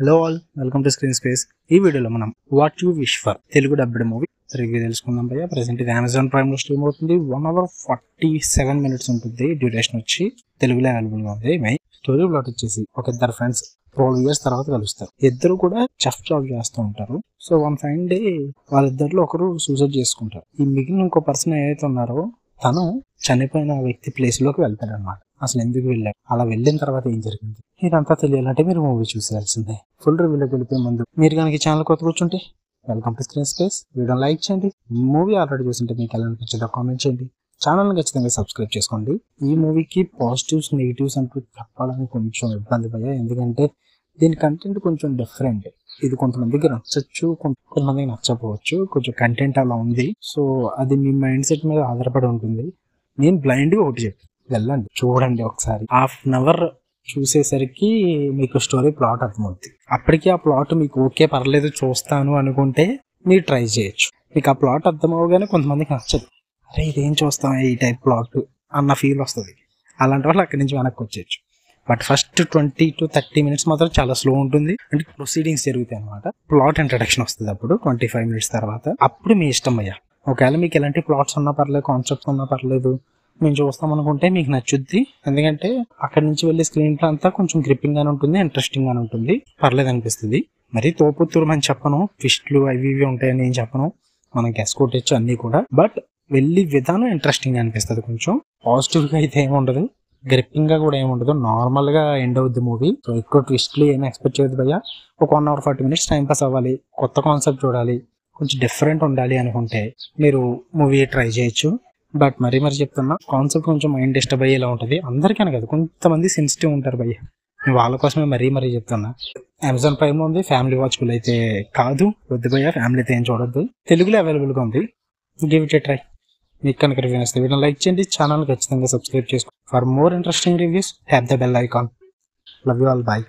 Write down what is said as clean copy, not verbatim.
Hello all, welcome to screen space. ఈ వీడియోలో మనం what you wish for Telugu dubbed movie review తెలుసుకుందాం భయ్య. ప్రెసెంట్ ఇది అమెజాన్ ప్రైమ్ లో స్ట్రీమ్ అవుతుంది. 1 hour 47 minutes ఉంటుంది. డ్యూరేషన్ వచ్చి తెలుగులో అవైలబుల్ గా ఉంది. స్టోరీ ప్లాట్ వచ్చేసి ఒక ఇద్దరు ఫ్రెండ్స్ 12 years తర్వాత కలుస్తారు. ఇద్దరు కూడా చెఫ్ జాబ్ చేస్తూ ఉంటారు. సో వన్ ఫైన్ డే వాళ్ళిద్దరిలో ఒకరు సూసైడ్ చేసుకుంటారు. ఈ మిగిలిన ఇంకో పర్సన్ ఏదైతే ఉన్నారో తను చనిపోయిన వ్యక్తి ప్లేస్ లోకి వెళ్తాడు అనమాట. అసలు ఎందుకు వెళ్ళాడు, అలా వెళ్ళిన తర్వాత ఏం జరిగింది, ఇదంతా తెలియాలంటే మీరు మూవీ చూసేయాల్సిందే. ఫుల్ రివ్యూలోకి వెళ్ళిపోయే ముందు మీరు కనుక ఈ ఛానల్ కొత్త కూర్చుంటే welcome to screen space. Video like చేయండి. మూవీ ఆల్రెడీ చూసింటే మీకు ఎలా అనిపించిందో కామెంట్ చేయండి. ఛానల్ని ఖచ్చితంగా సబ్స్క్రైబ్ చేసుకోండి. ఈ మూవీకి పాజిటివ్స్ నెగిటివ్స్ అంటూ చెప్పడానికి కొంచెం ఇబ్బంది పయ్యా, ఎందుకంటే దీని కంటెంట్ కొంచెం డిఫరెంట్. ఇది కొంతమందికి నచ్చచ్చు, కొంతమందికి నచ్చకపోవచ్చు. కొంచెం కంటెంట్ అలా ఉంది. సో అది మీ మైండ్ సెట్ మీద ఆధారపడి ఉంటుంది. నేను బ్లైండ్గా ఒకటి చెప్పి వెళ్ళండి, చూడండి ఒకసారి. 1/2 hour చూసేసరికి మీకు స్టోరీ ప్లాట్ అర్థమవుతుంది. అప్పటికి ఆ ప్లాట్ మీకు ఓకే పర్లేదు చూస్తాను అనుకుంటే మీరు ట్రై చేయొచ్చు. మీకు ఆ ప్లాట్ అర్థం అవగానే కొంతమందికి నచ్చదు, అరే ఇదేం చూస్తాం ఈ టైప్ ప్లాట్ అన్న ఫీల్ వస్తుంది. అలాంటి వాళ్ళు అక్కడి నుంచి వెనక్కి వచ్చేయచ్చు. బట్ ఫస్ట్ 20 to 30 minutes మాత్రం చాలా స్లో ఉంటుంది. అంటే ప్రొసీడింగ్స్ జరుగుతాయి అనమాట. ప్లాట్ ఇంట్రడక్షన్ వస్తుంది అప్పుడు 25 minutes తర్వాత. అప్పుడు మీ ఇష్టం అయ్యా. ఒకవేళ మీకు ఎలాంటి ప్లాట్స్ ఉన్నా పర్లేదు, కాన్సెప్ట్స్ ఉన్నా పర్లేదు, మేము చూస్తాం అనుకుంటే మీకు నచ్చుద్ది. ఎందుకంటే అక్కడి నుంచి వెళ్ళే స్క్రీన్ ప్లే అంతా కొంచెం గ్రిప్పింగ్ గానే ఉంటుంది, ఇంట్రెస్టింగ్ గానే ఉంటుంది, పర్లేదు అనిపిస్తుంది. మరి తోపుత్తూరు అని చెప్పను, ట్విస్ట్లు అవి ఇవి ఉంటాయని ఏం చెప్పను, మనం గెస్ కొట్టచ్చు అన్ని కూడా. బట్ వెళ్ళి విధానం ఇంట్రెస్టింగ్ అనిపిస్తుంది. కొంచెం పాజిటివ్ గా అయితే ఏముండదు, గ్రిప్పింగ్ గా కూడా ఏముండదు, నార్మల్ గా ఎండ్ అవుద్ది మూవీ. సో ఎక్కువ ట్విస్ట్లు ఏమి ఎక్స్పెక్ట్ చేయదు భయ్యా. ఒక 1 hour 40 minutes టైం పాస్ అవ్వాలి, కొత్త కాన్సెప్ట్ చూడాలి, కొంచెం డిఫరెంట్ ఉండాలి అనుకుంటే మీరు మూవీ ట్రై చేయొచ్చు. బట్ మరీ చెప్తున్నా, కాన్సెప్ట్ కొంచెం మైండ్ డిస్టర్బ్ అయ్యేలా ఉంటుంది. అందరికీ కదా, కొంతమంది సెన్సిటివ్ ఉంటారు భయ్య, వాళ్ళ కోసమే మరీ చెప్తున్నా. అమెజాన్ ప్రైమ్ లో ఉంది, ఫ్యామిలీ వాచబుల్ అయితే కాదు, వద్దు భయ్య, ఫ్యామిలీ అయితే ఏం చూడొద్దు. తెలుగులో అవైలబుల్ గా ఉంది, గివ్ ఇట్ ఏ ట్రై. మీకు కనుక రివ్యూ వస్తే వీడియో లైక్ చేయండి, ఛానల్ ఖచ్చితంగా సబ్స్క్రైబ్ చేసుకోండి. For more interesting reviews have the bell icon. Love you all, bye.